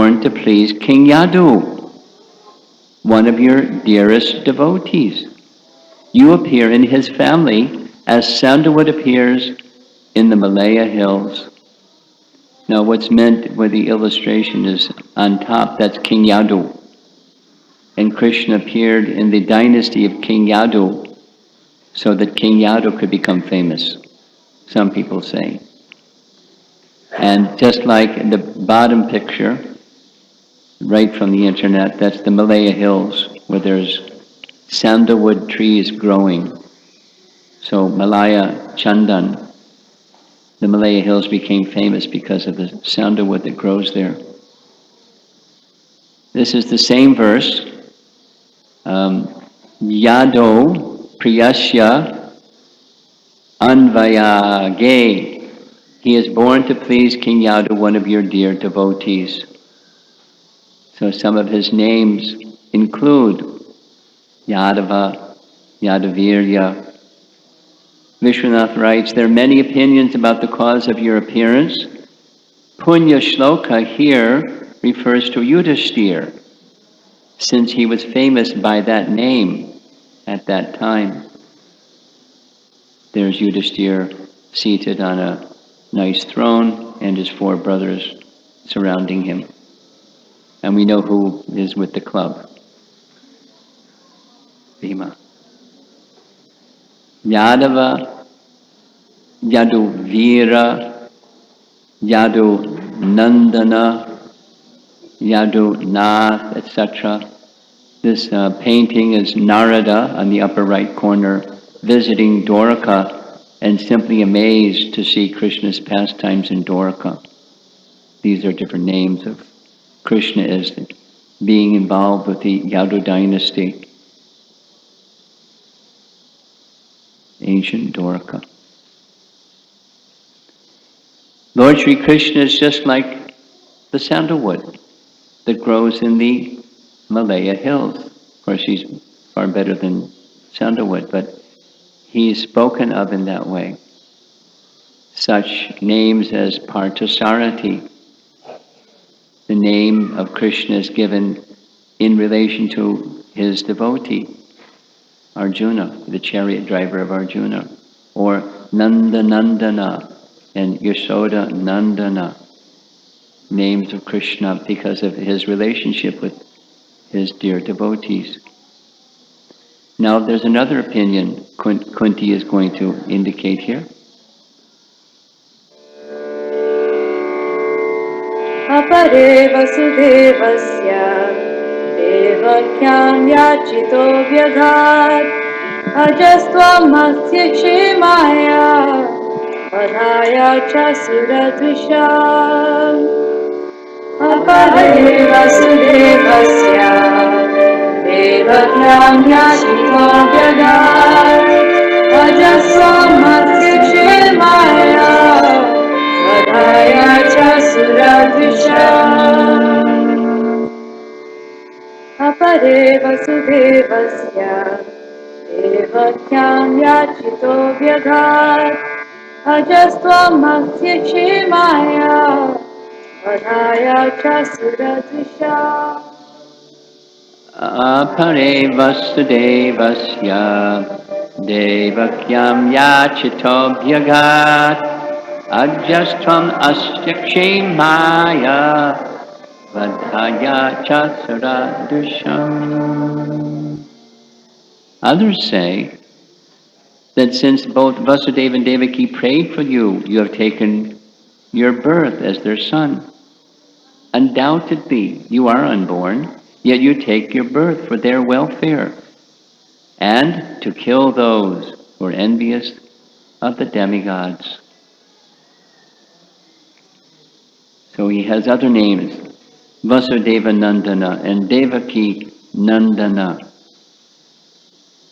born to please King Yadu, one of your dearest devotees. You appear in his family as sandalwood appears in the Malaya hills. Now what's meant with the illustration is on top, that's King Yadu. And Krishna appeared in the dynasty of King Yadu so that King Yadu could become famous, some people say. And just like in the bottom picture, right from the internet, that's the Malaya Hills, where there's sandalwood trees growing. So Malaya Chandan, the Malaya Hills became famous because of the sandalwood that grows there. This is the same verse. Yado Priyasya Anvayage. He is born to please King Yadu, one of your dear devotees. So some of his names include Yadava, Yadavirya. Vishwanath writes, there are many opinions about the cause of your appearance. Punya Shloka here refers to Yudhishthir, since he was famous by that name at that time. There's Yudhishthir seated on a nice throne and his 4 brothers surrounding him. And we know who is with the club. Bhima. Yadava, Yaduvira, Yadu Nandana, Yadu Nath, etc. This painting is Narada on the upper right corner, visiting Dwarka and simply amazed to see Krishna's pastimes in Dwarka. These are different names of Krishna as being involved with the Yadu dynasty, ancient Dwarka. Lord Sri Krishna is just like the sandalwood that grows in the Malaya hills. Of course, he's far better than sandalwood, but he's spoken of in that way. Such names as Parthasarathi, the name of Krishna is given in relation to his devotee, Arjuna, the chariot driver of Arjuna, or Nanda Nandana and Yashoda Nandana, names of Krishna because of his relationship with his dear devotees. Now there's another opinion Kunti is going to indicate here. Apare vasudevasya devakyam yachito vyadhat ajastvamasya kshemaya vadhaya cha suradvisham. Apare vasudevasya devakyam yachito vyadhat ajastvamasya kshemaya vadhaya cha suradvisham. Apare vasudevasya devakyam yachito vyadhat ajastvamasya kshemaya vadhaya cha suradvisham. Apare vasudevasya devakyam yachito bhyagat ajastvam asya kshemaya vadhaya cha suradvisham. Others say that since both Vasudeva and Devaki prayed for you, you have taken your birth as their son. Undoubtedly, you are unborn, yet you take your birth for their welfare and to kill those who are envious of the demigods. So he has other names, Vasudeva Nandana and Devaki Nandana.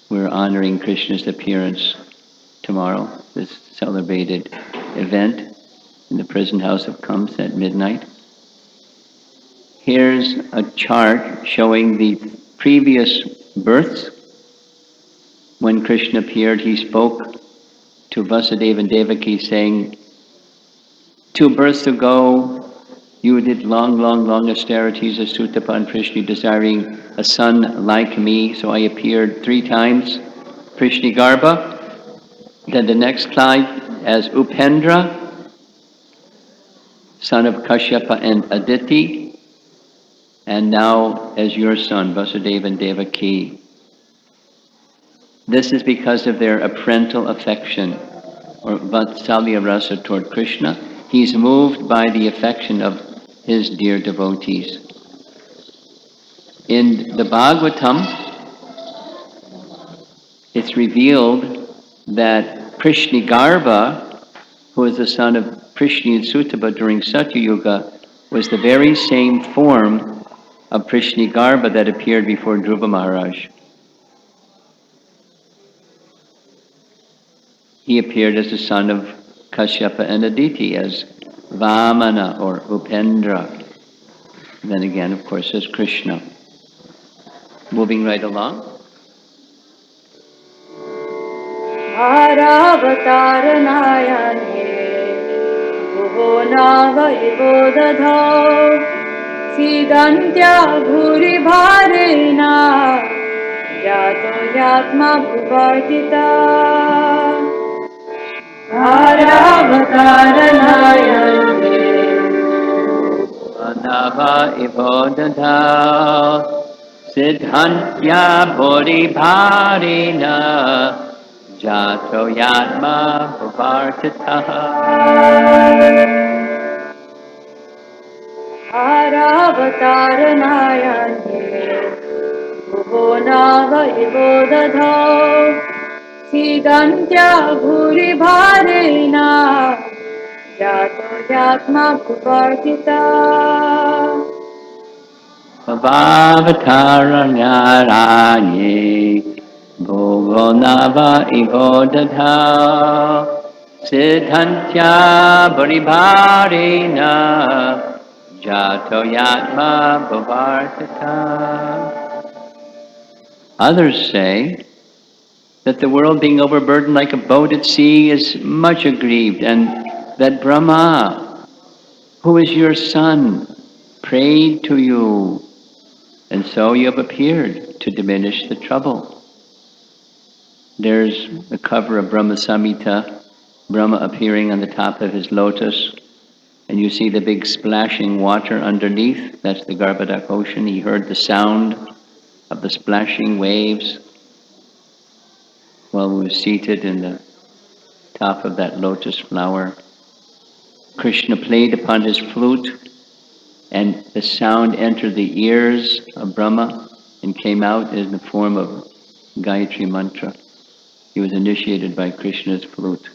We're honoring Krishna's appearance tomorrow, this celebrated event in the present house of Kamsa at midnight. Here's a chart showing the previous births. When Krishna appeared, he spoke to Vasudeva and Devaki saying, 2 births ago, You did long, long, long austerities as Sutapa and Prishni, desiring a son like me, so I appeared 3 times, Prishni Garbha. Then the next slide as Upendra, son of Kashyapa and Aditi, and now as your son, Vasudeva and Devaki. This is because of their parental affection, or Vatsalya Rasa toward Krishna. He's moved by the affection of his dear devotees. In the Bhagavatam, it's revealed that Prishnigarbha, who is the son of Prishni and Sutapa during Satya Yuga, was the very same form of Prishnigarbha that appeared before Dhruva Maharaj. He appeared as the son of Kashyapa and Aditi, as Vamana or Upendra. Then again, of course, as Krishna. Moving right along. Bharavataranayanhe Bhuvo Nava Ivo Dadhav Sidantya Bhuri Bharena Yato Yatma Bhuvartita Bharavataranayanhe Nava Ivodadha Siddhantya Bodhi Bharina Jato Yatma Bhavartitaha. Bharavataranayanhe Bhuvo Nava Ivo Dadhav Sidantya Bhuri Bharena Yato Yatma Bhuvartita Bhavataranyaranye Bhogo Nava Ivodadha Siddhantya Bodhibharina Jato Yatma Bhavartita. Others say that the world being overburdened like a boat at sea is much aggrieved, and that Brahma, who is your son, prayed to you, and so you have appeared to diminish the trouble. There's a cover of Brahma Samhita, Brahma appearing on the top of his lotus, and you see the big splashing water underneath. That's the Garbhodak ocean. He heard the sound of the splashing waves while we were seated in the top of that lotus flower. Krishna played upon his flute, and the sound entered the ears of Brahma and came out in the form of Gayatri mantra. He was initiated by Krishna's flute.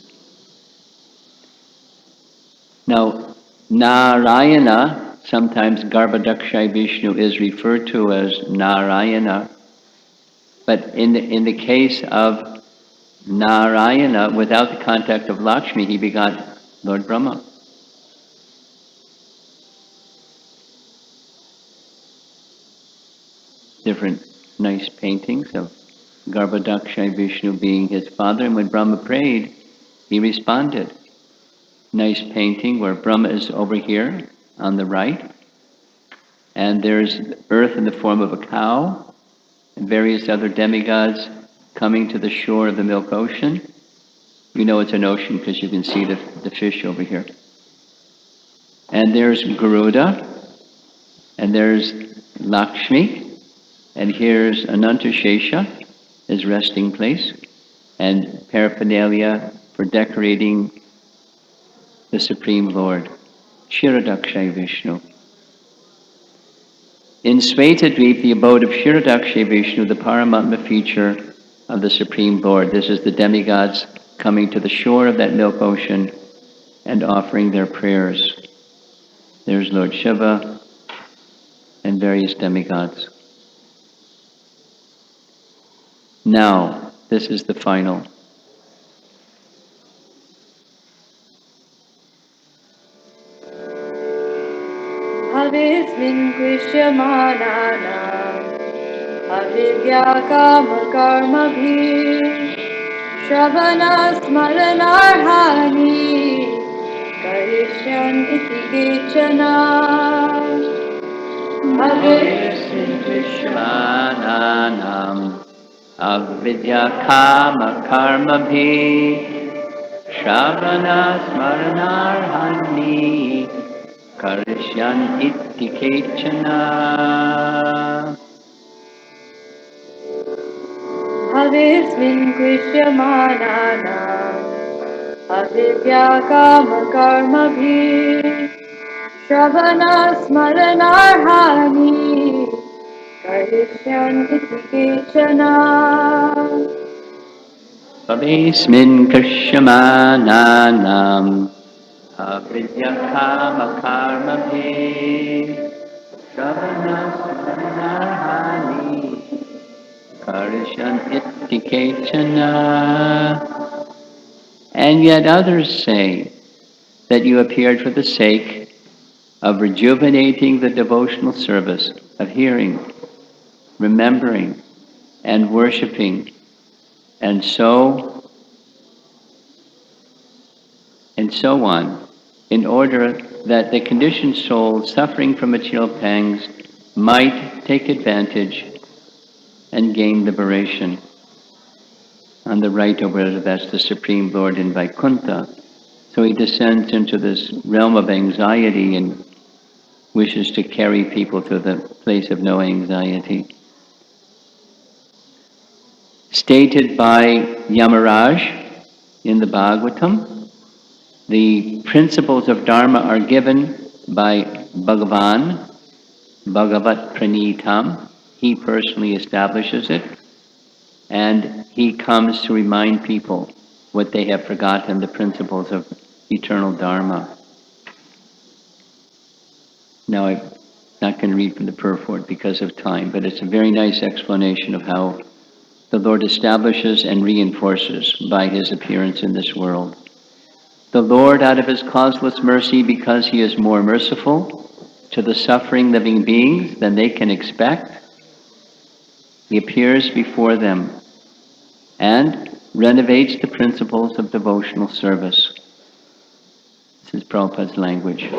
Now, Narayana, sometimes Garbhodakshay Vishnu is referred to as Narayana, but in the case of Narayana, without the contact of Lakshmi, he begot Lord Brahma. Different nice paintings of Garbhodakshay Vishnu being his father, and when Brahma prayed, he responded. Nice painting where Brahma is over here on the right, and there's earth in the form of a cow, and various other demigods coming to the shore of the milk ocean. You know it's an ocean because you can see the fish over here. And there's Garuda, and there's Lakshmi, and here's Anantashesha, his resting place, and paraphernalia for decorating the Supreme Lord, Kshirodakshay Vishnu. In Svetadvip, the abode of Kshirodakshay Vishnu, the Paramatma feature of the Supreme Lord. This is the demigods coming to the shore of that milk ocean and offering their prayers. There's Lord Shiva and various demigods. Now, this is the final. Havismin Krishyamana Avidya Kama Karma Bhi Shravana Smaranarhani karishyant iti kechana. Mananam avidya kama karma bhi Shravana smaranarhani Karishyan iti kechana. Bhavismin krishyamananam avidya kama karma bhi Shravana smaranarhani karishyant iti kechana. Bhavismin krishyamananam avidya kama karma bhi Shravana smaranarhani Karishyan iti kechana. And yet others say that you appeared for the sake of rejuvenating the devotional service of hearing, remembering, and worshiping, and so on, in order that the conditioned soul suffering from material pangs might take advantage and gain liberation. On the right over there, that's the Supreme Lord in Vaikuntha. So he descends into this realm of anxiety and wishes to carry people to the place of no anxiety. Stated by Yamaraj in the Bhagavatam, the principles of Dharma are given by Bhagavan, Bhagavat Pranitam. He personally establishes it, and he comes to remind people what they have forgotten, the principles of eternal Dharma. Now, I'm not going to read from the purport because of time, but it's a very nice explanation of how the Lord establishes and reinforces by his appearance in this world. The Lord, out of his causeless mercy, because he is more merciful to the suffering living beings than they can expect, he appears before them and renovates the principles of devotional service. This is Prabhupada's language.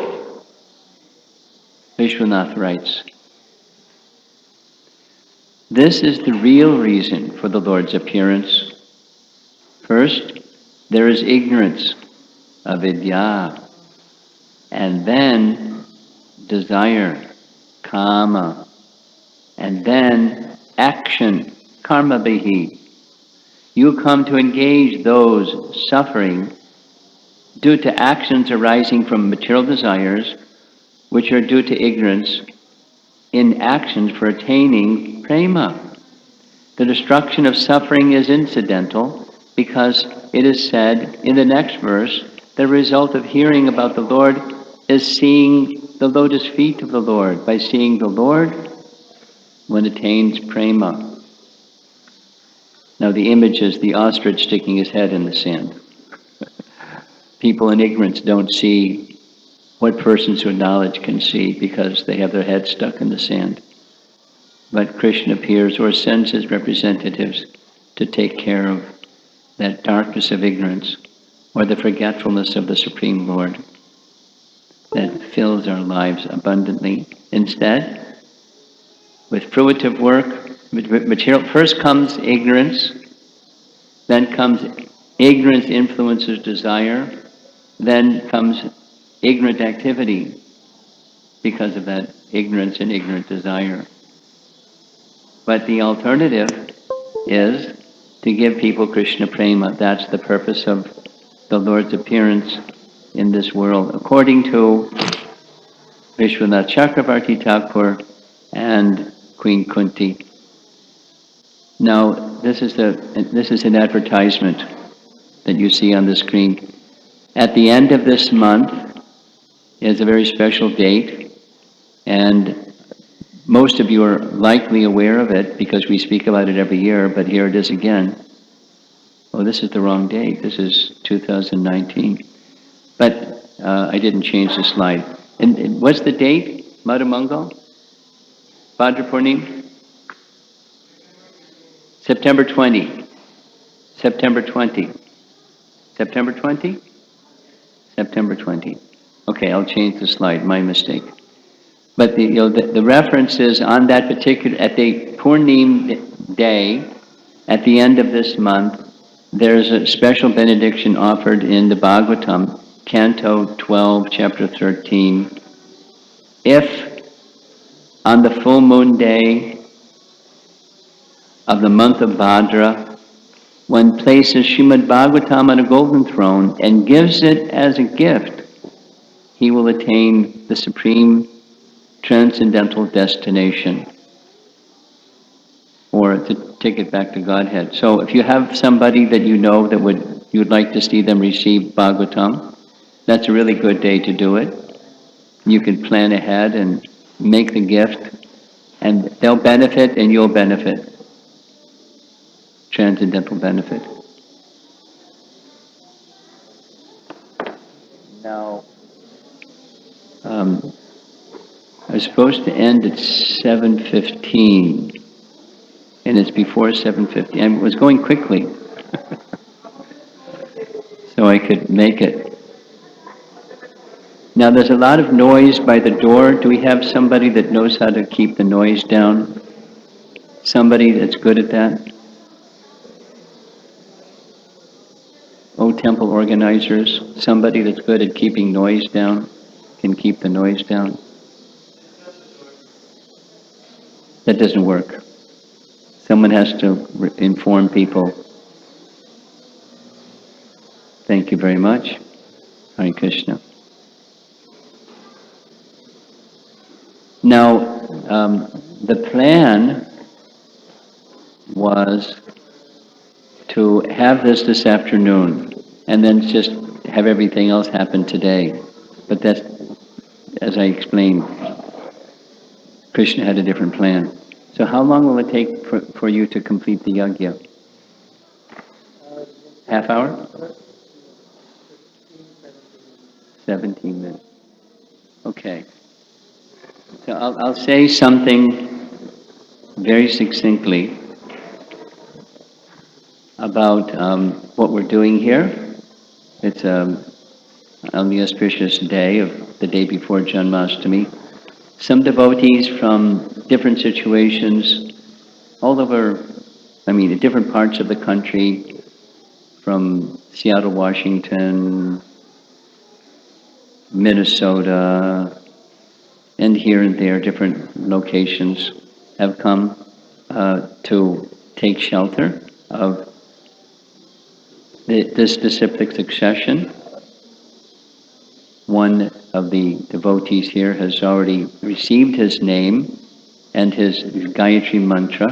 Vishwanath writes, this is the real reason for the Lord's appearance. First, there is ignorance, avidya, and then desire, kama, and then action, karma bihi. You come to engage those suffering due to actions arising from material desires, which are due to ignorance, in actions for attaining prema. The destruction of suffering is incidental because it is said in the next verse, the result of hearing about the Lord is seeing the lotus feet of the Lord. By seeing the Lord, one attains prema. Now the image is the ostrich sticking his head in the sand. People in ignorance don't see what persons with knowledge can see because they have their head stuck in the sand. But Krishna appears or sends his representatives to take care of that darkness of ignorance or the forgetfulness of the Supreme Lord that fills our lives abundantly. Instead, with fruitive work, material, first comes ignorance, then comes ignorance influences desire, then comes ignorant activity because of that ignorance and ignorant desire. But the alternative is to give people Krishna prema. That's the purpose of the Lord's appearance in this world, according to Vishwanath Chakravarti Thakur and Queen Kunti. Now, this is an advertisement that you see on the screen. At the end of this month is a very special date, and most of you are likely aware of it because we speak about it every year, but here it is again. Oh, this is the wrong date. This is 2019. But I didn't change the slide. And what's the date, Madhumangal? Bhadrapurnim? September 20. September 20. September 20? September 20. Okay, I'll change the slide, my mistake. But the reference is on that particular, at the Purnim day, at the end of this month, there's a special benediction offered in the Bhagavatam, Canto 12, Chapter 13. If on the full moon day of the month of Bhadra, one places Srimad Bhagavatam on a golden throne and gives it as a gift, he will attain the supreme transcendental destination, or to take it back to Godhead. So if you have somebody that you know that you would like to see them receive Bhagavatam, that's a really good day to do it. You can plan ahead and make the gift, and they'll benefit and you'll benefit. Transcendental benefit. Now, I was supposed to end at 7:15, and it's before 7:50. I was going quickly, so I could make it. Now, there's a lot of noise by the door. Do we have somebody that knows how to keep the noise down? Somebody that's good at that? Oh, temple organizers, somebody that's good at keeping noise down, can keep the noise down. That doesn't work. Someone has to inform people. Thank you very much. Hare Krishna. Now, the plan was to have this afternoon, and then just have everything else happen today. But that's, as I explained, Krishna had a different plan. So how long will it take for you to complete the Yagya? Half hour? 17 minutes. Okay. So I'll say something very succinctly about what we're doing here. It's on the auspicious day of the day before Janmashtami. Some devotees from different situations, all over, in different parts of the country, from Seattle, Washington, Minnesota, and here and there, different locations, have come to take shelter of this disciplic succession. One of the devotees here has already received his name and his Gayatri mantra,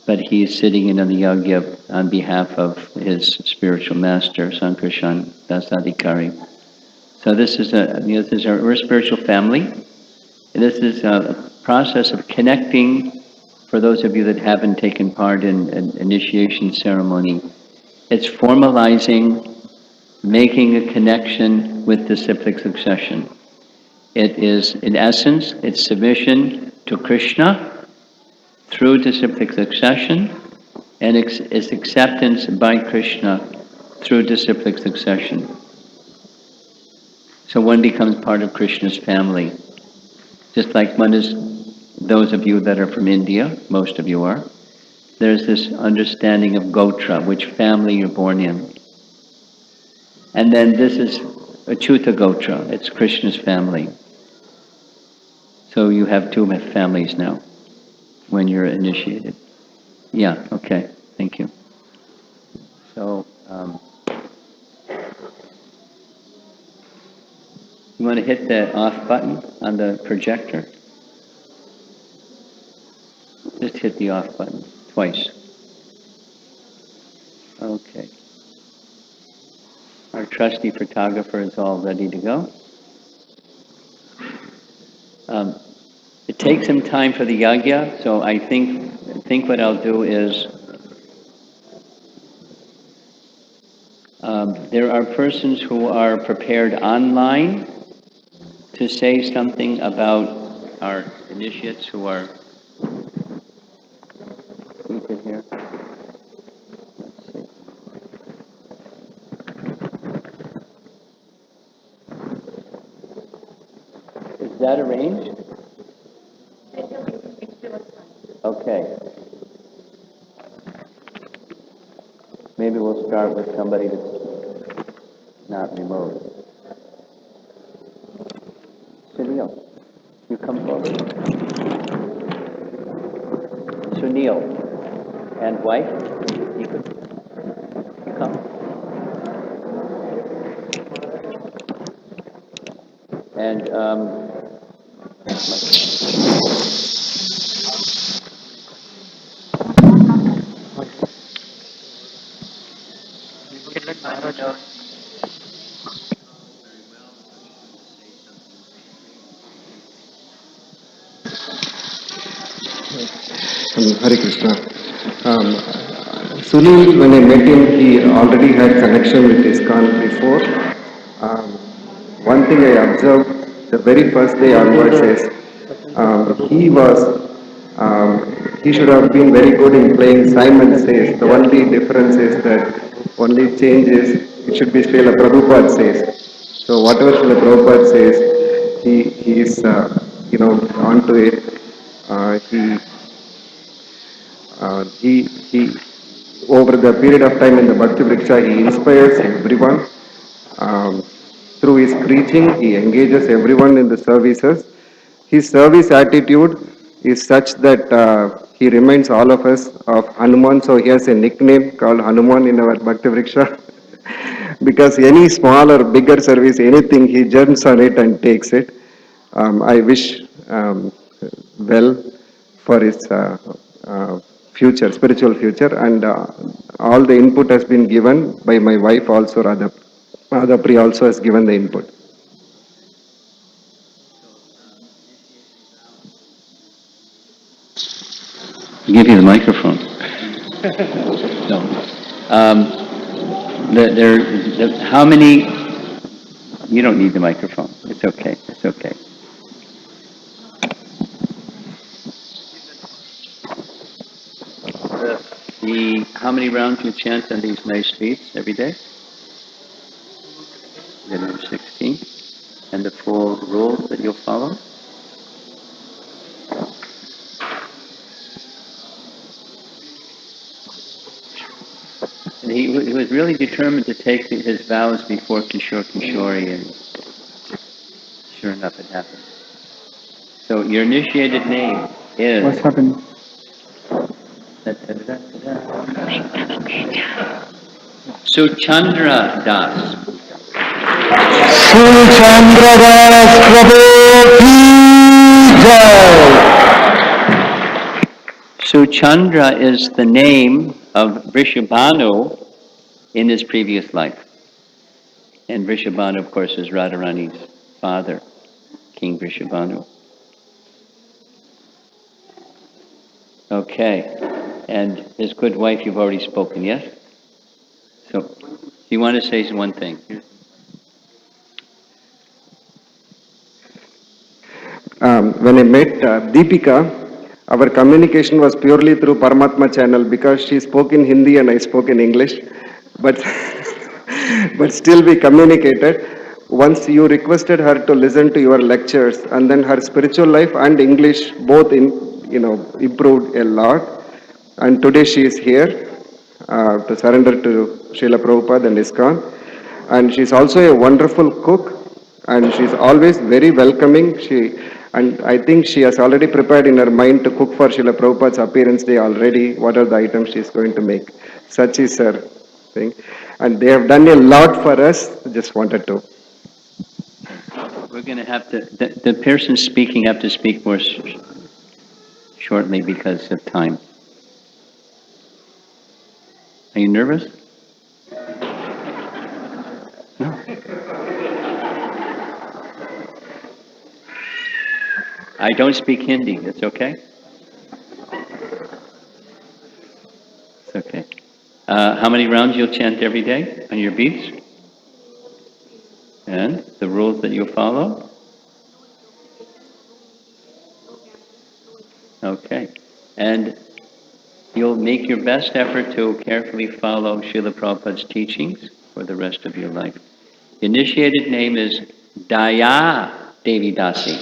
but he is sitting in the Yagya on behalf of his spiritual master, Sankarshan Dasadikari. So this is we're a spiritual family. This is a process of connecting. For those of you that haven't taken part in an initiation ceremony, it's formalizing, making a connection with disciplic succession. It is, in essence, it's submission to Krishna through disciplic succession, and it's acceptance by Krishna through disciplic succession. So one becomes part of Krishna's family. Just like one is, those of you that are from India, most of you are, there's this understanding of Gotra, which family you're born in. And then this is Achyuta Gotra, it's Krishna's family. So you have two families now when you're initiated. Yeah, okay, thank you. So, you want to hit the off button on the projector? Just hit the off button twice. Okay. Our trusty photographer is all ready to go. It takes some time for the Yagya, so I think what I'll do is there are persons who are prepared online to say something about our initiates who are seated here. Let's see. Okay. Maybe we'll start with somebody that's not remote. Sunil, you come forward. Sunil and wife, you come. And Hare Krishna. Sunil, when I met him, he already had connection with ISKCON before. Um, One thing I observed the very first day onwards is he should have been very good in playing Simon Says. The only difference is that only change is it should be Srila Prabhupada says. So whatever Srila Prabhupada says, he is onto it. He over the period of time in the Bhakti Vriksha, he inspires everyone. Um, Through his preaching, he engages everyone in the services. His service attitude is such that he reminds all of us of Hanuman. So he has a nickname called Hanuman in our Bhakti Vriksha. Because any small or bigger service, anything, he jumps on it and takes it. I wish well for his future, spiritual future, and all the input has been given by my wife also, Radha Priya also has given the input. give you the microphone. No. How many? You don't need the microphone. It's okay. It's okay. How many rounds you chant on these nice beats every day? The number 16. And the 4 rules that you'll follow? And he was really determined to take his vows before Kishore Kishori, and sure enough, it happened. So your initiated name is... What's happening? Suchandra Das. Chandra Das Prabhu ki jai. Suchandra is the name of Vrishabhanu in his previous life. And Vrishabhanu, of course, is Radharani's father, King Vrishabhanu. Okay. And his good wife, you've already spoken, yes? So, do you want to say one thing? When I met Deepika, our communication was purely through Paramatma channel because she spoke in Hindi and I spoke in English. But but still we communicated. Once you requested her to listen to your lectures, and then her spiritual life and English both improved a lot. And today she is here to surrender to Srila Prabhupada and ISKCON. And she's also a wonderful cook, and she's always very welcoming. And I think she has already prepared in her mind to cook for Srila Prabhupada's appearance day already. What are the items she's going to make? Such is her thing. And they have done a lot for us. Just wanted to. We're going to have to, the person speaking have to speak more shortly because of time. Are you nervous? No. I don't speak Hindi. It's okay? It's okay. How many rounds you'll chant every day on your beats? And the rules that you follow? Okay. And you'll make your best effort to carefully follow Srila Prabhupada's teachings for the rest of your life. The initiated name is Daya Devi Dasi.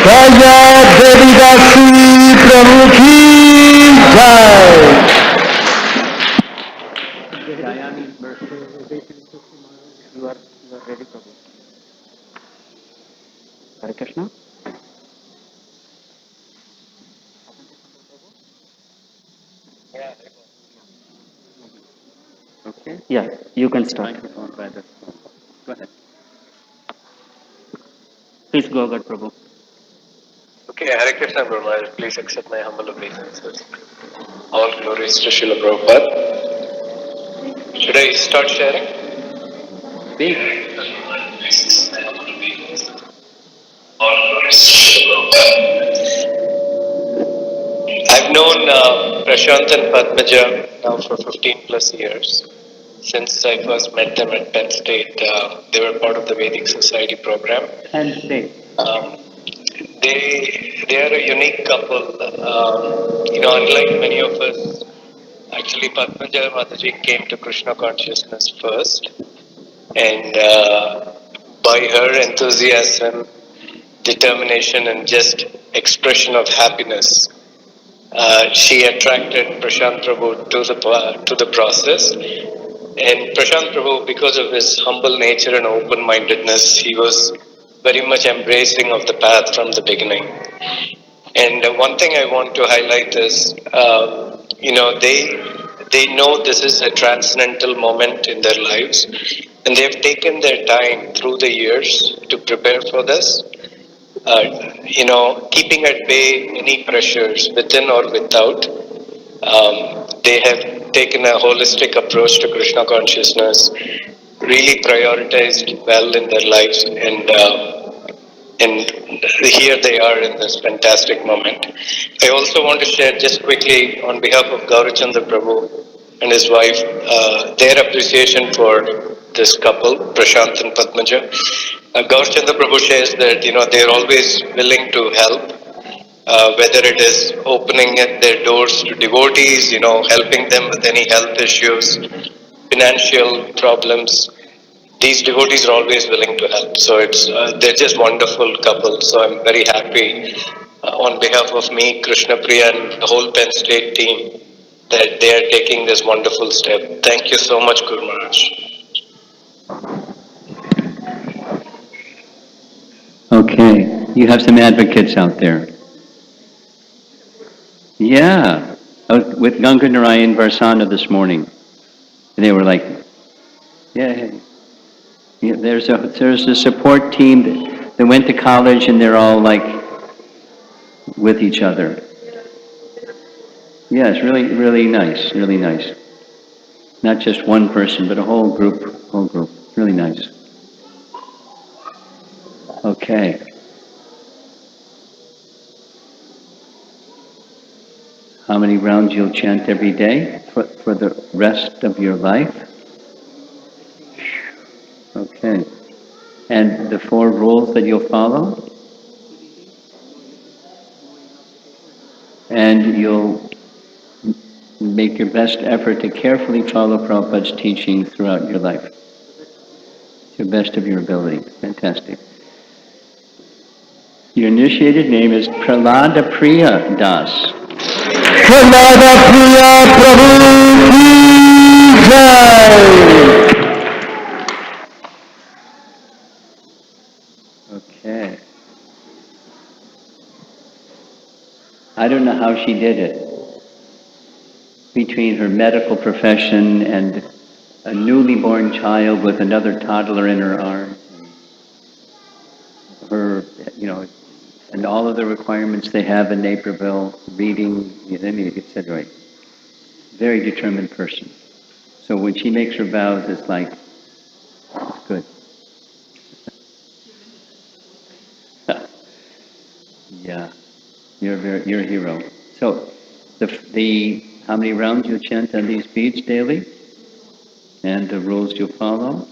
Jaya Devi Dasi की जय। Hare Krishna. Okay. Yeah, you can start. Microphone by the phone. Go ahead. Please go ahead, Prabhu. Okay, Hare Krishna Guru Maharaj, please accept my humble obeisances. All glories to Srila Prabhupada. Should I start sharing? Big. All glories to Srila Prabhupada. I've known Prashant and Padmaja now for 15 plus years. Since I first met them at Penn State, they were part of the Vedic Society program. Penn State. They are a unique couple. Unlike many of us, actually Padmaja Mataji came to Krishna consciousness first, and by her enthusiasm, determination, and just expression of happiness, she attracted Prashant Prabhu to the process. And Prashant Prabhu, because of his humble nature and open-mindedness, he was very much embracing of the path from the beginning. And one thing I want to highlight is, they know this is a transcendental moment in their lives, and they've taken their time through the years to prepare for this. Keeping at bay any pressures within or without. They have taken a holistic approach to Krishna consciousness, really prioritized well in their lives, and here they are in this fantastic moment. I also want to share just quickly on behalf of Gaurachandra Prabhu and his wife, their appreciation for this couple, Prashant and Padmaja. Gaurachandra Prabhu shares that, they're always willing to help, whether it is opening their doors to devotees, helping them with any health issues, financial problems. These devotees are always willing to help. So they're just wonderful couple. So I'm very happy on behalf of me, Krishna Priya, and the whole Penn State team that they are taking this wonderful step. Thank you so much, Guru Maharaj. Okay. You have some advocates out there. Yeah. I was with Ganga Narayan Varsana this morning. They were like, yeah, there's a support team that went to college and they're all like with each other. Yeah, it's really, really nice, really nice. Not just one person, but a whole group, Really nice. Okay. How many rounds you'll chant every day for the rest of your life? Okay. And the 4 rules that you'll follow? And you'll make your best effort to carefully follow Prabhupada's teaching throughout your life. To the best of your ability. Fantastic. Your initiated name is Prahlada Priya Das. Prahlad प्रिया प्रभु की जय। Okay. I don't know how she did it. Between her medical profession and a newly born child with another toddler in her arms, her, and all of the requirements they have in Naperville, reading, etc. Very determined person. So when she makes her vows, it's like, it's good. Yeah, you're a hero. So, the how many rounds you chant on these beads daily, and the rules you follow.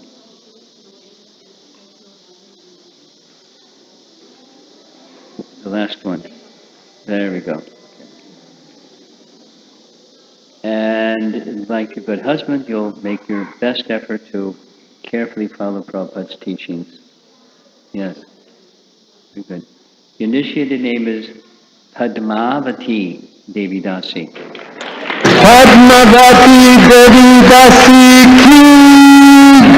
The last one. There we go. And like a good husband, you'll make your best effort to carefully follow Prabhupada's teachings. Yes, very good. The initiated name is Padmavati. Devi Dasi. Padmavati Devi Dasi ki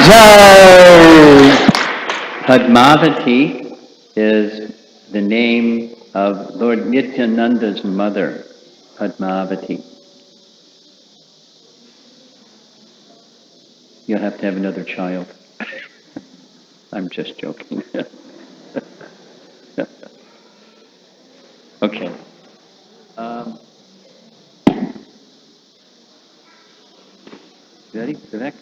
jai. Padmavati is the name of Lord Nityananda's mother, Padmavati. You'll have to have another child. I'm just joking. Okay. Ready? Vivek?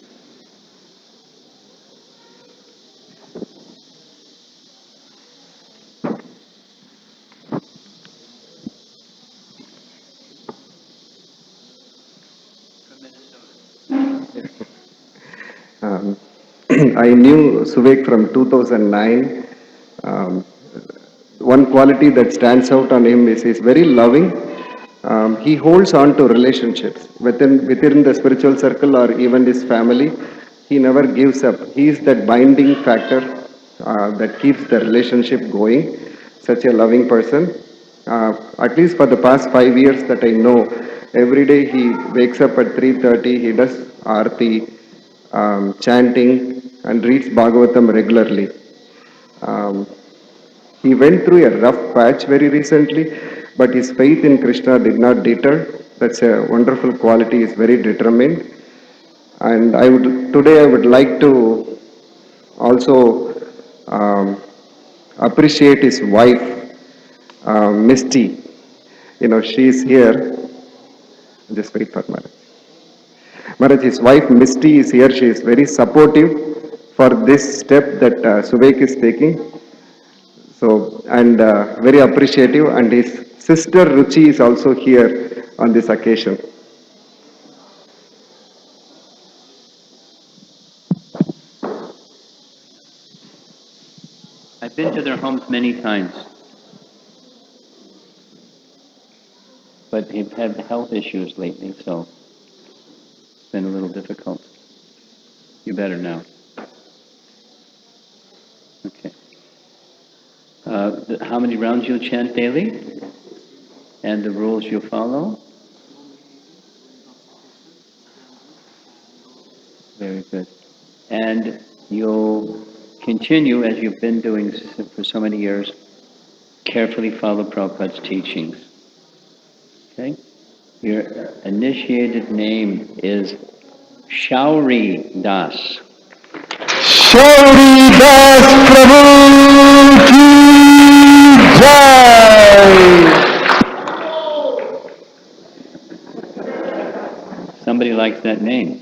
Um, I knew Suvek from 2009. Um, one quality that stands out on him is he's very loving. He holds on to relationships within the spiritual circle or even his family. He never gives up. He is that binding factor that keeps the relationship going. Such a loving person. At least for the past 5 years that I know, every day he wakes up at 3:30. He does aarti, chanting, and reads Bhagavatam regularly. Um, he went through a rough patch very recently, but his faith in Krishna did not deter. That's a wonderful quality. He's very determined. And today I would like to also appreciate his wife, Misty. She's here. Just wait for Maharaj. Maharaj, his wife Misty is here. She is very supportive for this step that Suvek is taking. So, and very appreciative. And his sister Ruchi is also here on this occasion. I've been to their homes many times, but they've had health issues lately, so it's been a little difficult. You better now. Okay. How many rounds you'll chant daily? And the rules you follow? Very good. And you'll continue, as you've been doing for so many years, carefully follow Prabhupada's teachings. Okay? Your initiated name is Shauri Das. Shauri Das Prabhu ki jai. Somebody likes that name.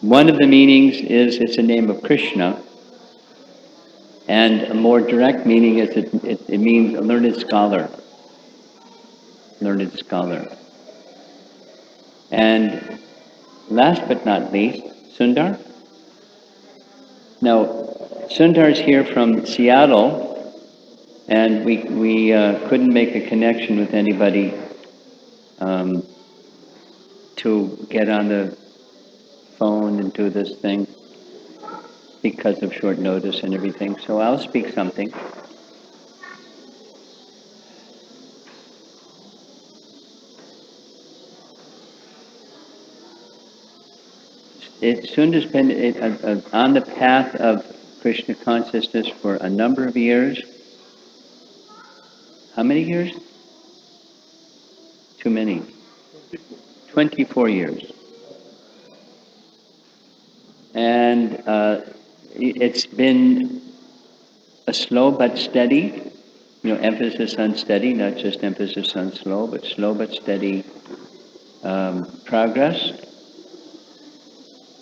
One of the meanings is it's a name of Krishna, and a more direct meaning is it means a learned scholar. Learned scholar. And last but not least, Sundar. Now, Sundar's here from Seattle, and we couldn't make a connection with anybody to get on the phone and do this thing because of short notice and everything. So I'll speak something. Sundar's been on the path of Krishna consciousness for a number of years. How many years? Too many. 24 years. And it's been a slow but steady, emphasis on steady, not just emphasis on slow but steady progress.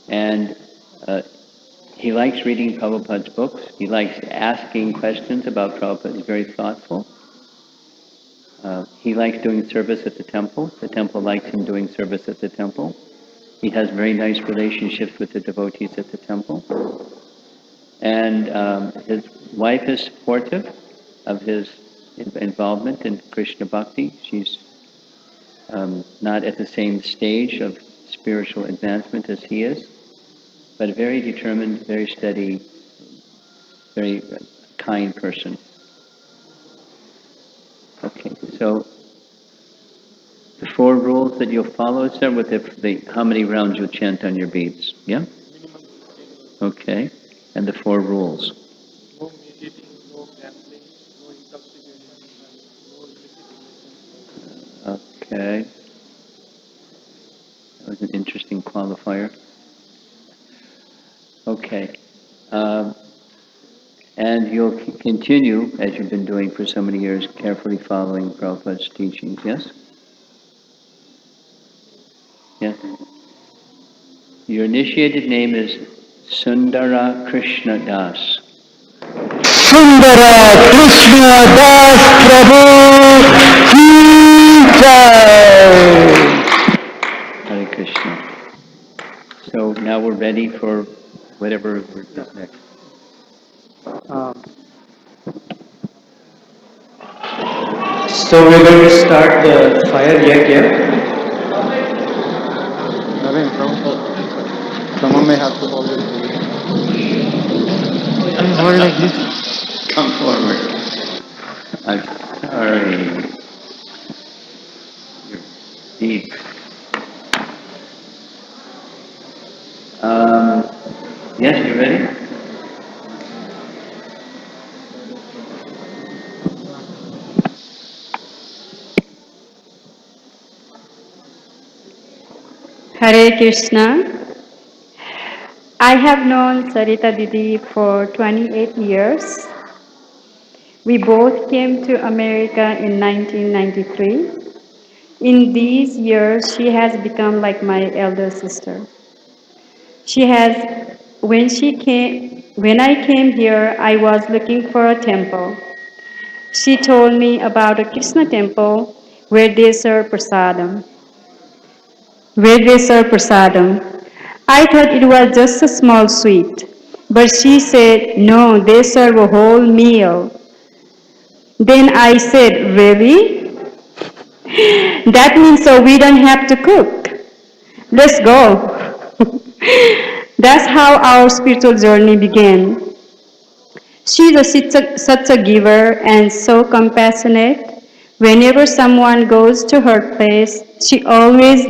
And he likes reading Prabhupada's books. He likes asking questions about Prabhupada. He's very thoughtful. He likes doing service at the temple. The temple likes him doing service at the temple. He has very nice relationships with the devotees at the temple. And his wife is supportive of his involvement in Krishna Bhakti. She's not at the same stage of spiritual advancement as he is, but a very determined, very steady, very kind person. Okay, so 4 rules that you'll follow, start with how many rounds you'll chant on your beads. Yeah? Okay. And the 4 rules. No meditating, no gambling, no intoxication, and no illicit relations. Okay. That was an interesting qualifier. Okay. And you'll continue, as you've been doing for so many years, carefully following Prabhupada's teachings, yes? Yes. Your initiated name is Sundara Krishna Das. Sundara Krishna Das Prabhu Ki Jai. Hare Krishna. So now we're ready for whatever we're doing next. So we're going to start the fire yagya. Someone may have to hold it. Hold like this. Come forward. I'm sorry. You're deep. Yes, you ready? Hare Krishna. I have known Sarita Didi for 28 years. We both came to America in 1993. In these years, she has become like my elder sister. When I came here, I was looking for a temple. She told me about a Krishna temple where they serve prasadam. I thought it was just a small sweet, but she said, no, they serve a whole meal. Then I said, really? That means so we don't have to cook. Let's go. That's how our spiritual journey began. She's such a giver and so compassionate. Whenever someone goes to her place, she always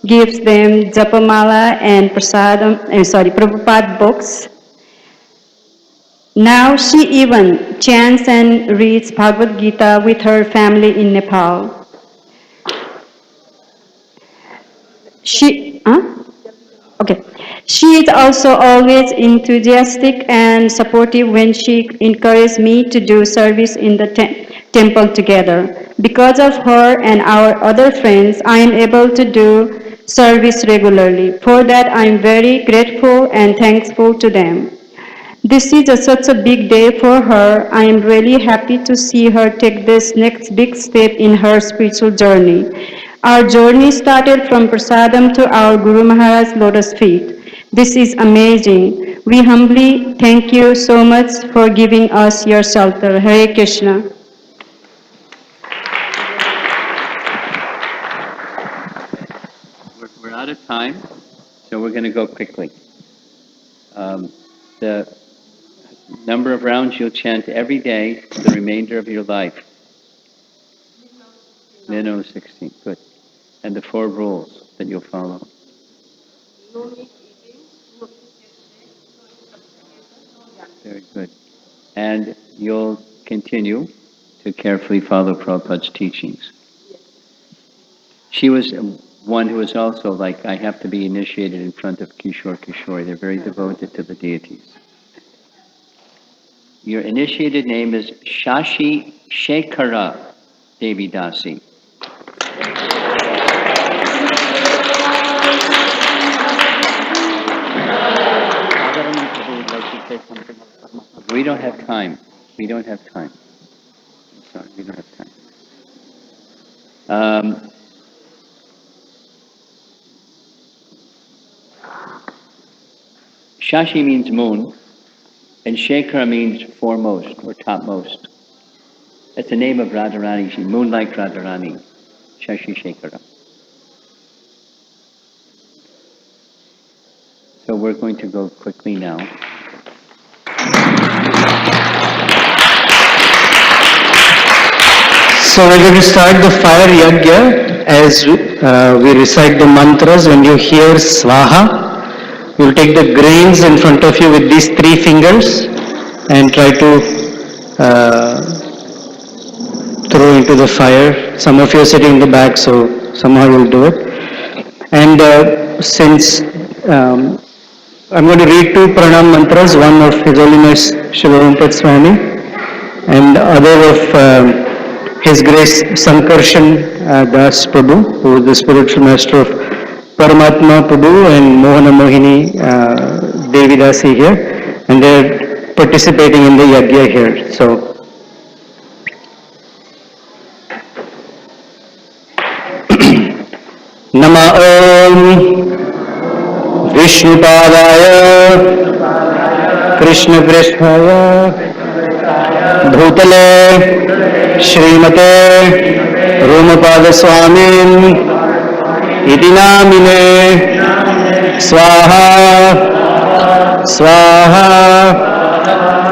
gives them Japamala and Prabhupada books. Now she even chants and reads Bhagavad Gita with her family in Nepal. She is also always enthusiastic and supportive when she encourages me to do service in the temple together. Because of her and our other friends, I am able to do service regularly. For that, I am very grateful and thankful to them. This is such a big day for her. I am really happy to see her take this next big step in her spiritual journey. Our journey started from Prasadam to our Guru Maharaj's lotus feet. This is amazing. We humbly thank you so much for giving us your shelter. Hare Krishna. We're out of time, so we're going to go quickly. The number of rounds you'll chant every day for the remainder of your life. Minimum 16, good. And the 4 rules that you'll follow. Very good. And you'll continue to carefully follow Prabhupada's teachings. She was one who was also like, I have to be initiated in front of Kishore. They're very devoted to the deities. Your initiated name is Shashi Shekhara Devi Dasi. We don't have time. I'm sorry, we don't have time. Shashi means moon, and Shekhara means foremost or topmost. That's the name of Radharani. She's moon-like Radharani, Shashi Shekhara. So we're going to go quickly now. So we're going to start the fire yagya. as we recite the mantras, when you hear Swaha, you'll take the grains in front of you with these three fingers and try to uh, throw into the fire. Some of you are sitting in the back, so somehow you'll do it. And since I'm going to read two pranam mantras, one of His Holiness Shiva Swami and other of His Grace Sankarshan Das Prabhu, who is the spiritual master of Paramatma Prabhu and Mohana Mohini Devi Dasi here, and they're participating in the Yagya here. So, Nama Om Vishnupadaya Krishna Prishthaya Bhutale Srimate Romapada Swamin Iti Namine Swaha Swaha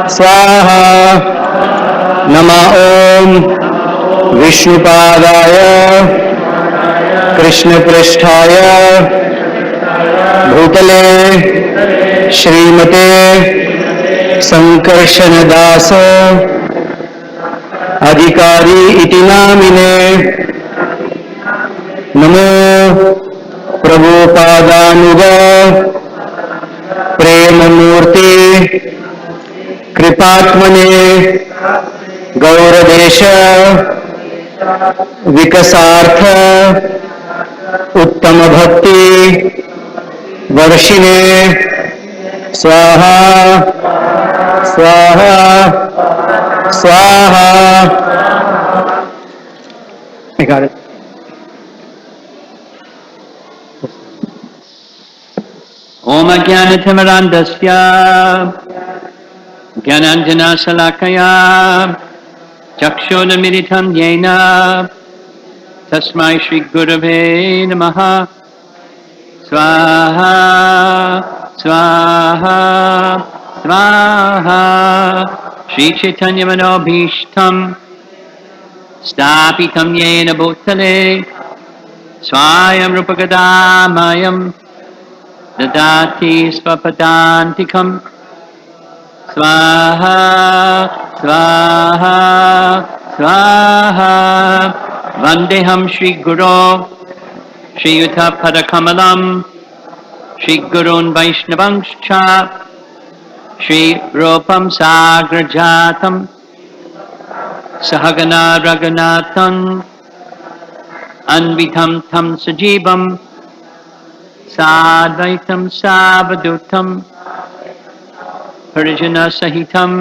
Swaha Nama Om Vishnupadaya Krishna Prishthaya Bhutale Srimate Sankarshan Dasa Adhikari iti namine Namo Prabhupadanuga Premamurti Kripatmane Gauradesha Vikasartha Uttama Bhakti Varshine Swaha Swaha Swaha. I got it. Om Jnanatimirandasya Jnananjana Salakaya Chakshunamiritam Yena Tasmai Shri Gurave Namaha Swaha Swaha Swaha Shri Chaitanya Manobhishtam Stapitam Yena Bhutale Swayam Rupagadamayam Dadati Svapadantikam Swaha Swaha Swaha Vandeham Shri Guru Shri Yuta Padakamalam Shri Gurun Vaishnavangscha Shri Rupam Sagrajatam Sahagana Raghunathan Anvitam Tam Sajivam Sadvaitam Savadutam Parijana Sahitam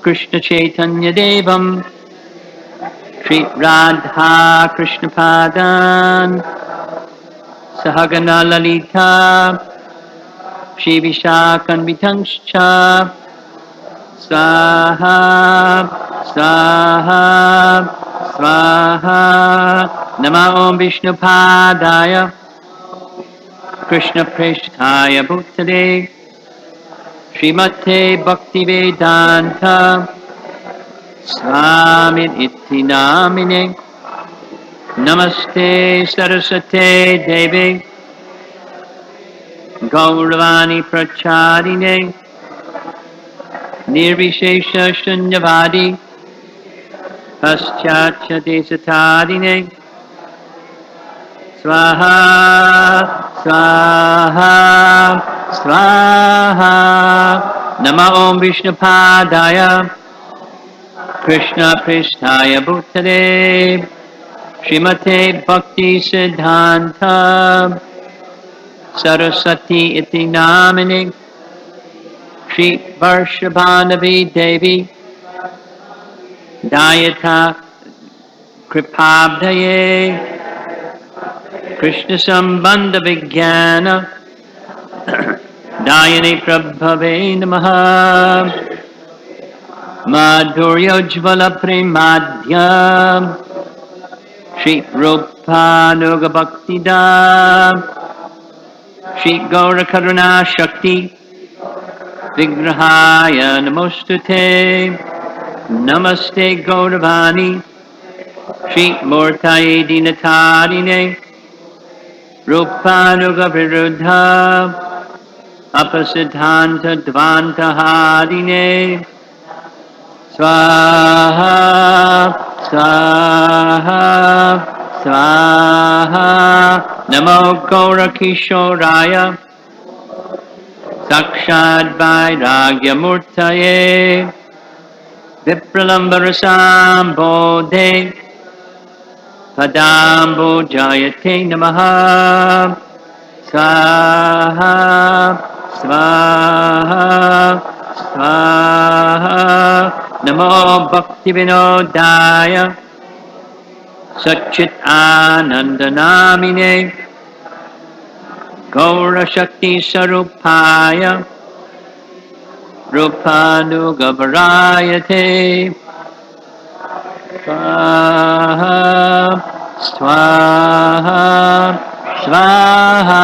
Krishna Chaitanya Devam Shri Radha Krishna Padan Sahagana Lalita Shri Vishakanvitangscha Swaha Swaha Swaha Nama Om Vishnu Padaya Krishna Prishtaya Bhutale Srimate Bhaktivedanta Swami Iti Namine Namaste Saraswate Devi Gauravani Pracharine Nirvishesha Shunyavadi Paschatya Desatadine Swaha Swaha Swaha Nama Om Vishnu Padaya Krishna Prishtaya Bhutale Srimate Bhakti Siddhanta Saraswati Iti Namine Shri Varshabhanavi Devi Dayata Kripabdaye Krishna Sambandha Vijnana Dayani Prabhave Namaha Madhuryojvala Premadhyam Shri Rupanuga Bhaktidam Shri Gaura Karuna Shakti Vigrahaya Namostute Namaste Gauravani Shri Murtaye Dinatarine Rupanuga Viruddha Apasiddhanta Dvanta Harine Swaha Swaha Swaha Namo Gaura Kishoraya Sakshad Vairagya Murtaye Vipralambarasam Bodhe Padambo Jayate Namaha Swaha Swaha Swaha Namo Bhakti Vinodaya Satchit Anandanamine Gaura Shakti Sarupaya Rupanugavarayate Swaha Swaha Swaha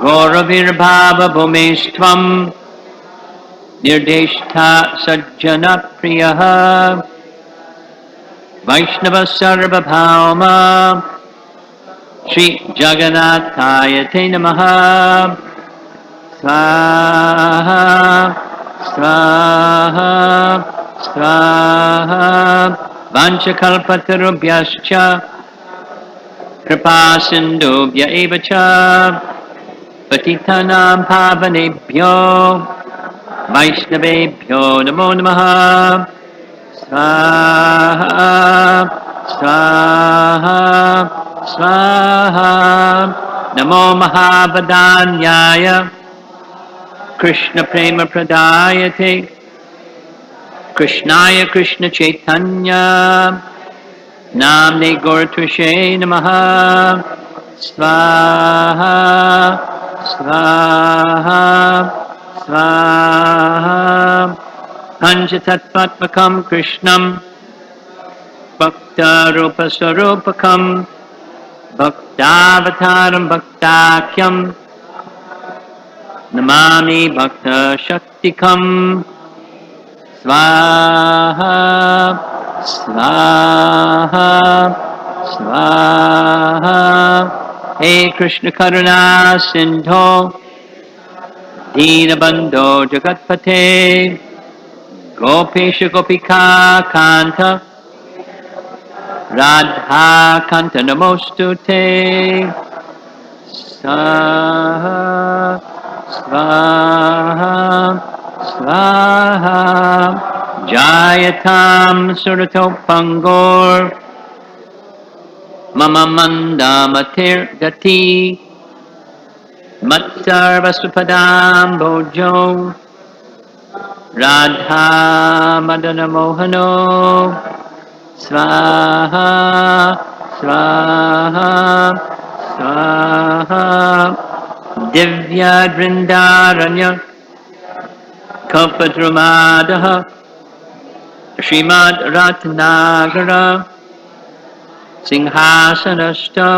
Gauravirbhava Bhumestvam Nirdeshta Sajjana Priyaha Vaishnava Sarva Bhauma Shri Jagannathaya Te Namaha Swaha Swaha Swaha Vanchakalpatarubhyascha Kripa Sindhubhya Eva Cha Patitanam Pavanebhyo Vaishnavebhyo Namo Namaha Swaha Swaha Swaha Namo Mahabadanyaya Krishna Prema Pradayate Krishnaya Krishna Chaitanya Namne Gauratvashe Namaha Swaha Swaha Swaha Panchatattvatmakam Krishnam Bhakta Rupa Sarupakam Bhaktavataram Bhaktakyam Namami Bhakta Shaktikam Swaha Swaha Swaha Hey Krishna Karuna Sindho Dinabandho Jagatpate Gopesha Gopika Kanta Radha Kanta Namostute Swaha Swaha Swaha Jayatam Suratopangor Mama Mandamatir Gati Matsarvasupadam Bojo Radha Madana Mohano Swaha Swaha Swaha Divya Drindaranya Kalpadramadaha Srimad Ratnagara Singhasanasto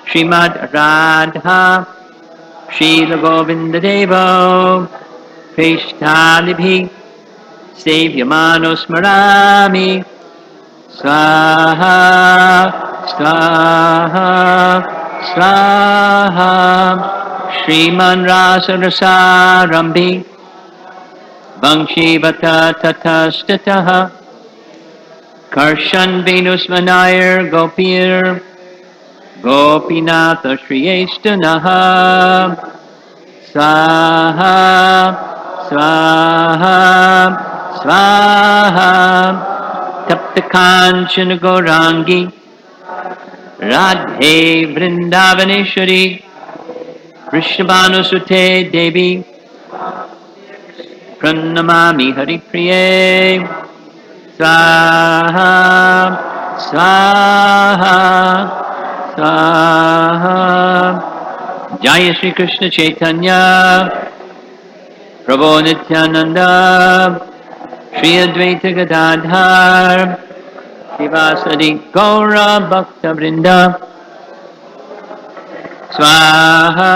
Srimad Radha Srila Govinda Devo Krishnalibhi Sevyamano Smarami Swaha Swaha Swaha Shriman Rasa Rasarambi Bangshivata Tatastataha Karshan Venus Manayar Gopir Gopinatha Shriyestanaha Swaha Swaha Swaha Taptakanchana Gaurangi Radhe Vrindavaneshwari Vrishabhanusute Devi Pranamami Haripriye Swaha Swaha Swaha Jaya Shri Krishna Chaitanya Prabhu Nityananda Shri Advaita Gadadhar Shivasadi Gaura Bhakta Vrinda Swaha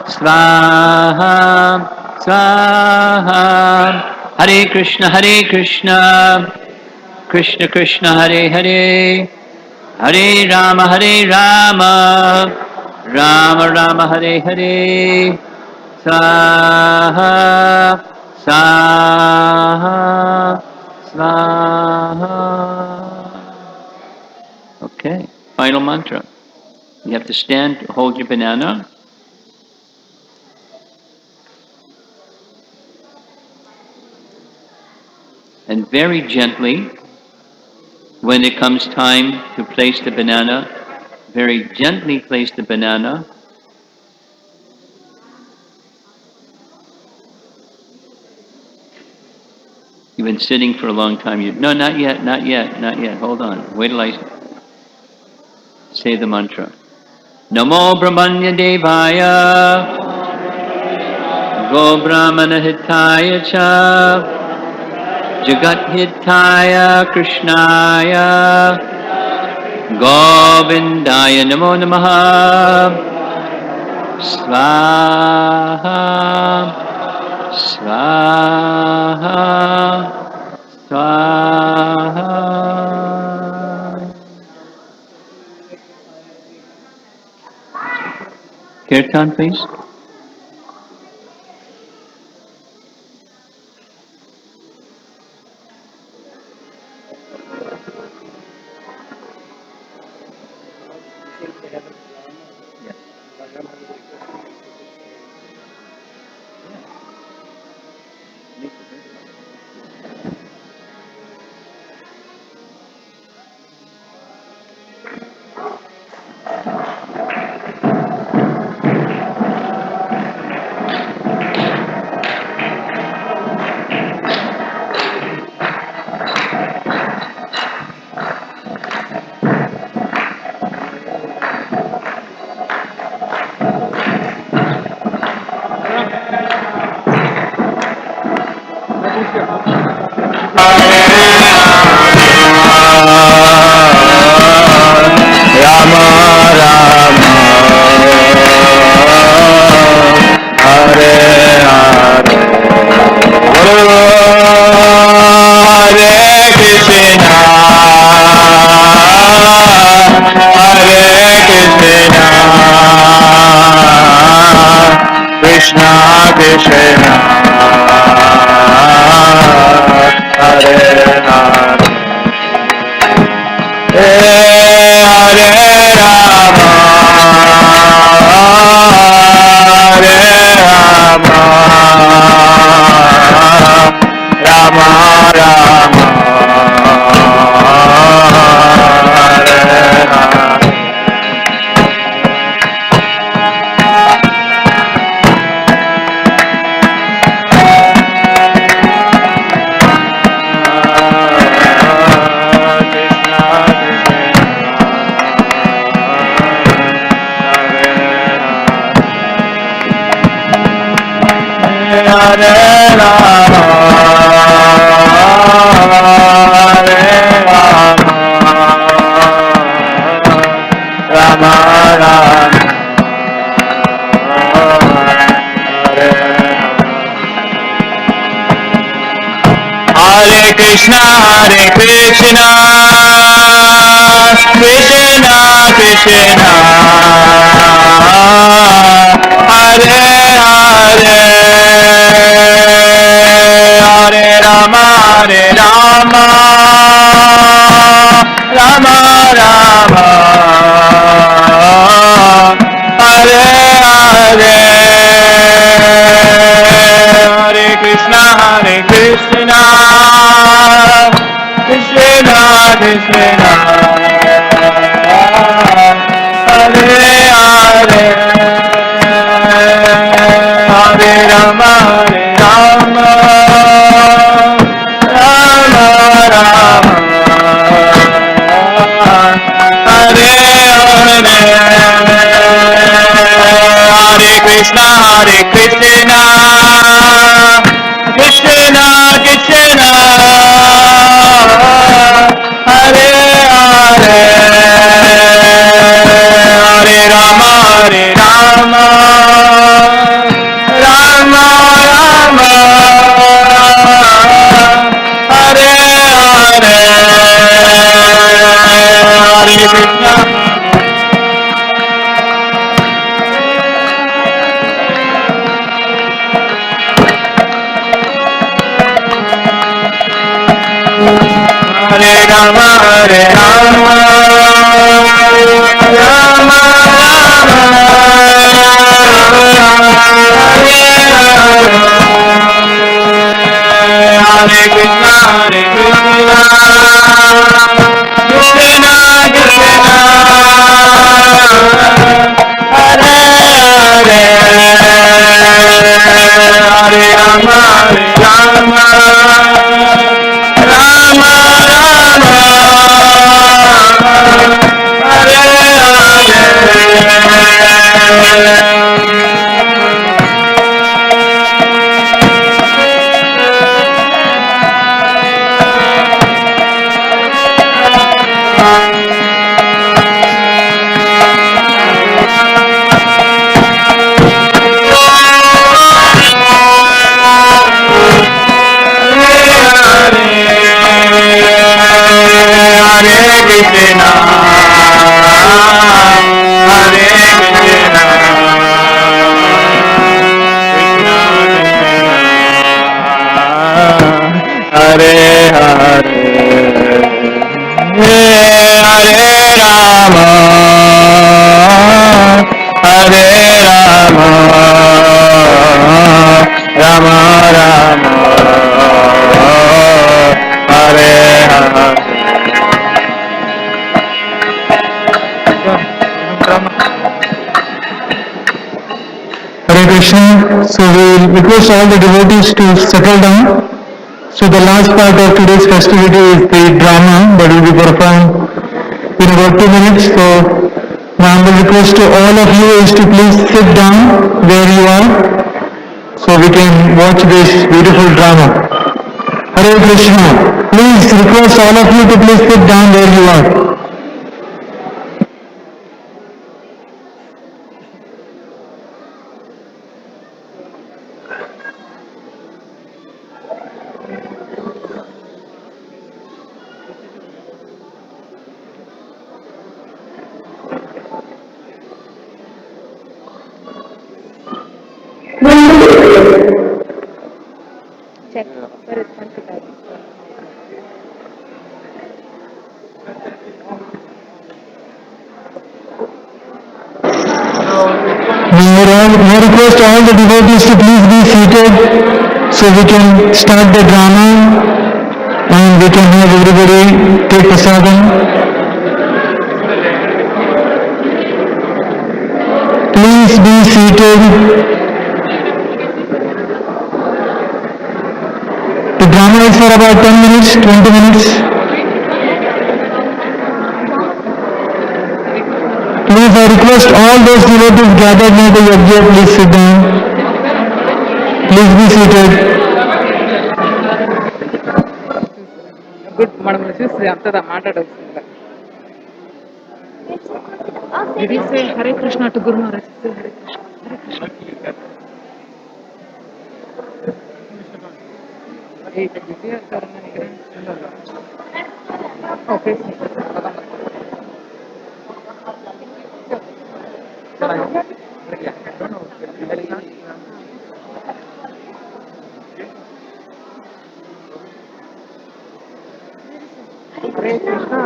Swaha Swaha Hare Krishna Krishna Krishna Hare Hare, Hare Rama, Rama Rama Hare Hare, Swaha, Swaha, Swaha. Okay, final mantra. You have to stand, hold your banana, and very gently, when it comes time to place the banana, very gently place the banana. You've been sitting for a long time. No, not yet, not yet, not yet. Hold on. Wait till I say the mantra. Namo Brahmanya Devaya Go Brahmana Hitaya Cha Jagat Hitaya Krishnaya Govindaya Namo Namaha Swaha Swaha Swaha. Kirtan, please. Krishna Krishna Hare Hare Rama Rama Rama Hare Krishna, Krishna Krishna, Hare Hare, Hare Rama, Rama Rama, Hare Hare, Hare Krishna, Krishna Krishna, Hare Hare, Hare Rama, Rama Rama, Hare Hare, Hare Krishna, Krishna Krishna Krishna, Hare Hare, Hare Rama, Rama Rama, Hare Hare. Hare Krishna. So we request all the devotees to settle down. So the last part of today's festivity is the drama that will be performed in about 2 minutes. So my humble request to all of you is to please sit down where you are so we can watch this beautiful drama. Hare Krishna. Please request all of you to please sit down where you are. May request all the devotees to please be seated so we can start the drama and we can have everybody take prasadam. Please be seated. The drama is for about 10 minutes, 20 minutes. Please, I request all those devotees gathered near the Yagya, please sit down. Please be seated. Good మనం చూసి అంతదా మాట్లాడవలసిందిగా గిరిసే Hare Krishna to Guru Maharaj Hare Krishna okay Hare Krishna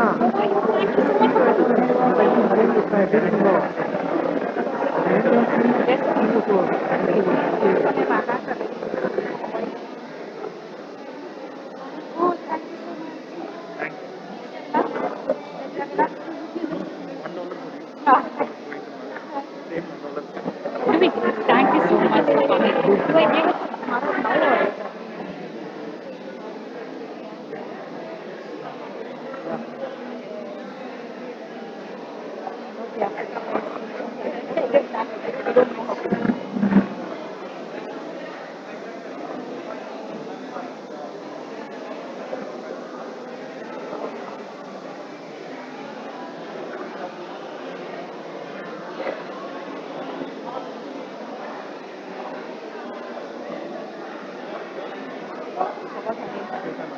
Thank you so much for coming.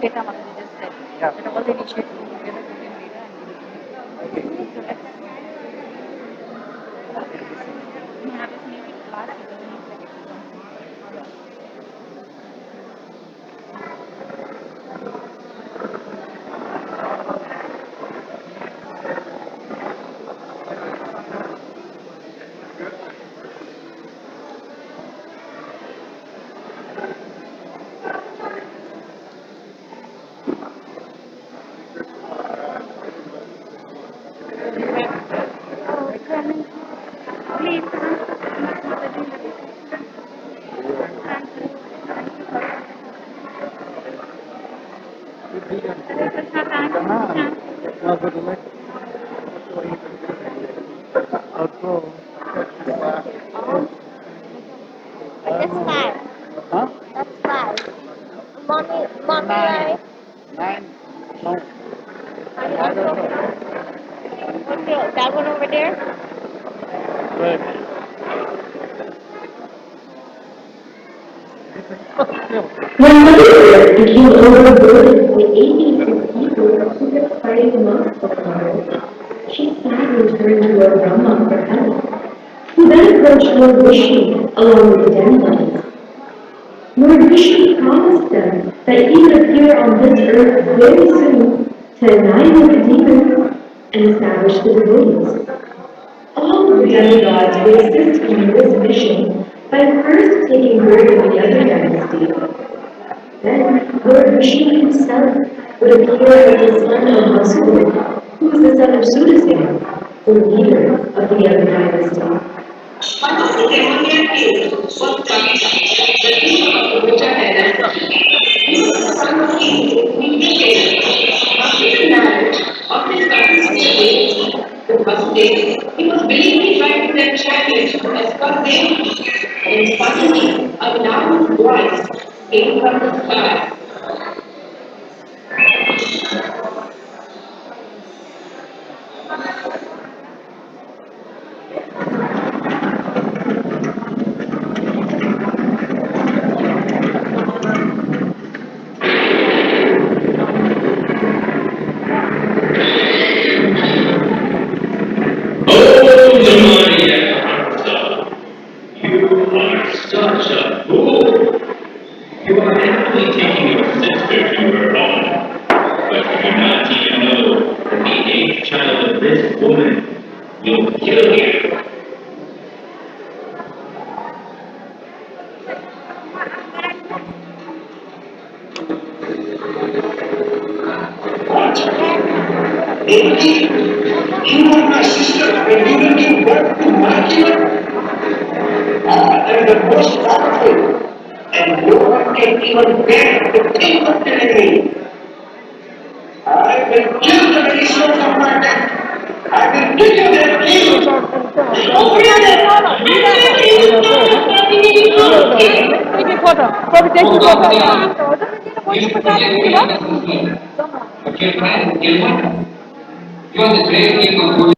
Data Mataji just said. Yeah. And all the initiatives together we can data and give it to you. So let's have this meeting class because we need like Aku rumah aku That's five. huh? That's five. Mommy, right? 9, no, I don't know. Okay, that one over there? good. When mother became overburdened with aching for people who kept fighting amongst the flowers, she sadly turned to Lord Brahma for help, who then approached Lord Vishnu along with the demigods. Lord Vishnu promised them that he would appear on this earth very soon to annihilate the demons and establish the devotees. All of the demigods would assist him in this mission by first taking birth in the other dynasty. Then Lord Vishnu himself would appear as the son of Vasudha, who was the son of Sudasena, the leader of the other dynasty. He was willingly riding their chariot to escort them, and suddenly a loud voice came from the sky. Such a fool! You are happily taking your sister to her home, but you do not even know that the eighth child of this woman will kill you. Indeed, you are my sister, and you will give birth to my children. I am the most powerful, and no one can even bear to think of killing me. I will kill the very source of my death. I will give you their king. Take photo. Probably take photo. But you try to kill one. You are the great king of good.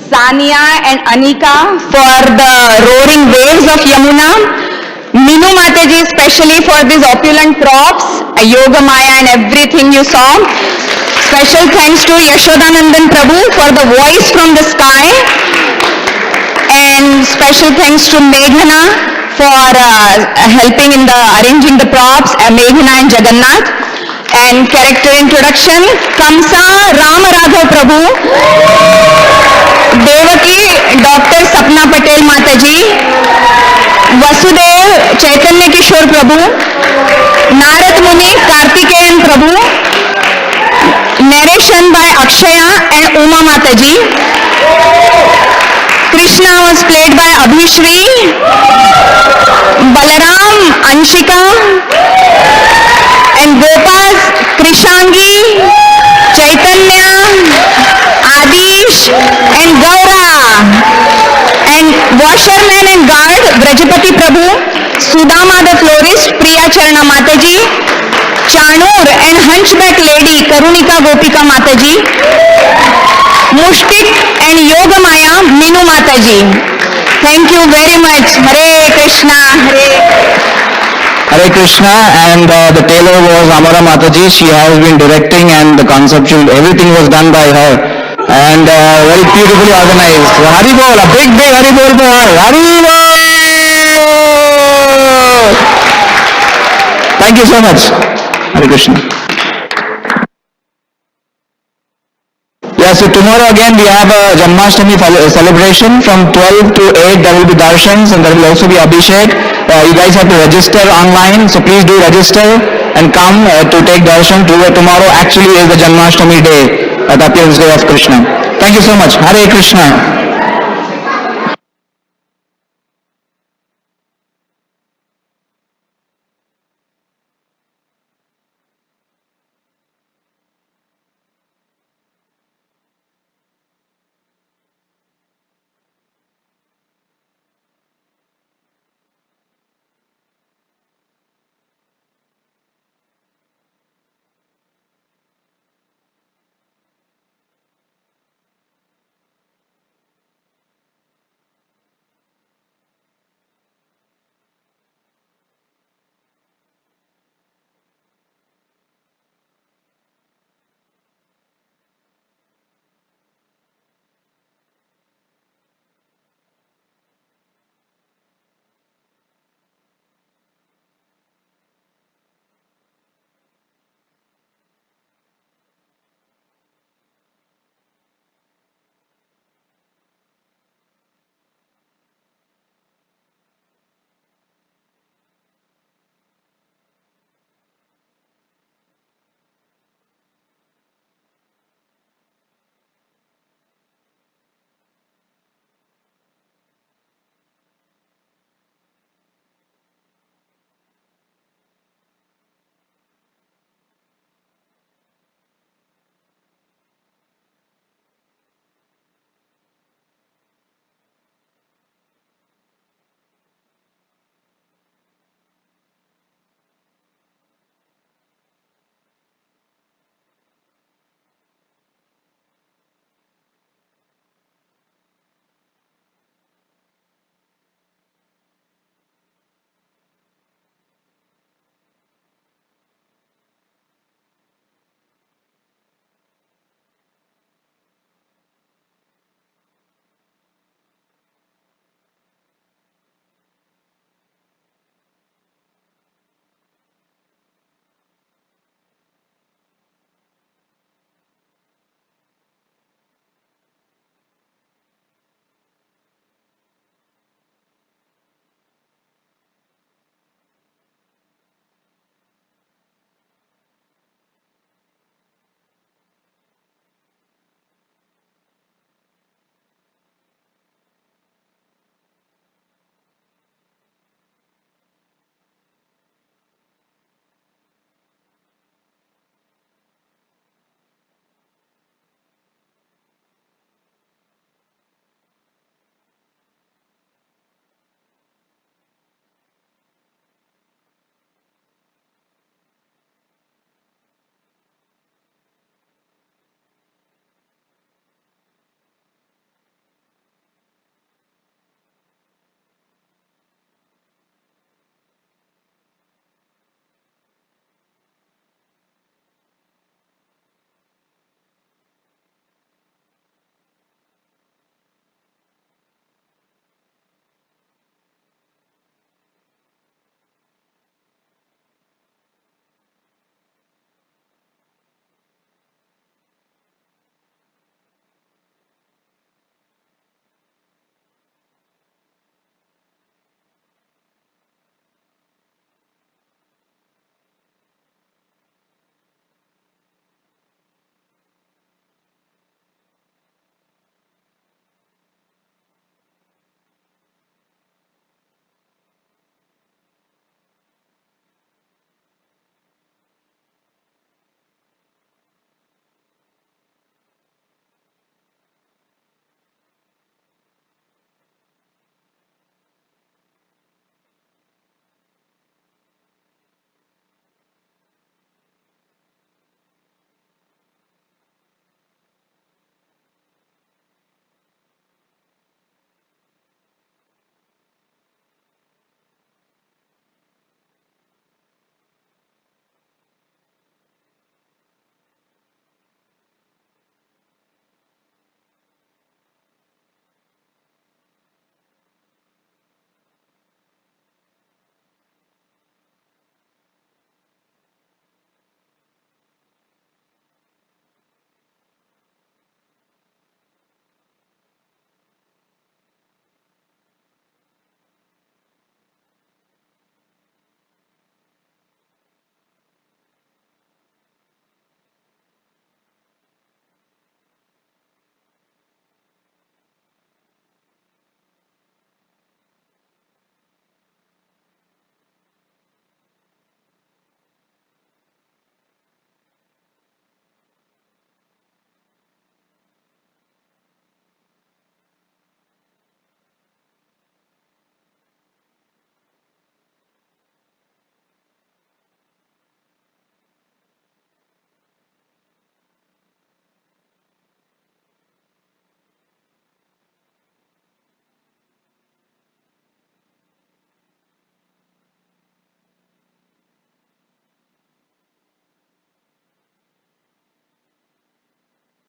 Sania and Anika for the roaring waves of Yamuna. Minu Mataji especially for these opulent props, Yoga Maya and everything you saw. Special thanks to Yashodanandan Prabhu for the voice from the sky. And special thanks to Meghana for helping in the arranging the props, Meghana and Jagannath. And character introduction, Kamsa Ramaraghav Prabhu, Devaki Dr. Sapna Patel Mataji, Vasudev Chaitanya Kishore Prabhu, Narad Muni Kartikeyan Prabhu, narration by Akshaya and Uma Mataji. Krishna was played by Abhishri, Balaram, Anshika, and Gopas, Krishangi, Chaitanya, Adish, and Gaura. And washerman and guard, Vrajapati Prabhu, Sudama the florist, Priya Charna Mataji, Chanur and hunchback lady, Karunika Gopika Mataji, Mushtik and Yoga Maya, Minu Mataji. Thank you very much. Hare Krishna. Hare Krishna, and the tailor was Amara Mataji. She has been directing, and the conceptual, everything was done by her, and very beautifully organized. So, Hari Bol, a big Hari Bol for her. Hari Bol! Thank you so much. Hare Krishna. Yeah, so tomorrow again we have a Janmashtami celebration from 12 to 8. There will be darshans and there will also be Abhishek. You guys have to register online, so please do register and come to take darshan. Tomorrow actually is the Janmashtami day, the appearance day of Krishna. Thank you so much. Hare Krishna.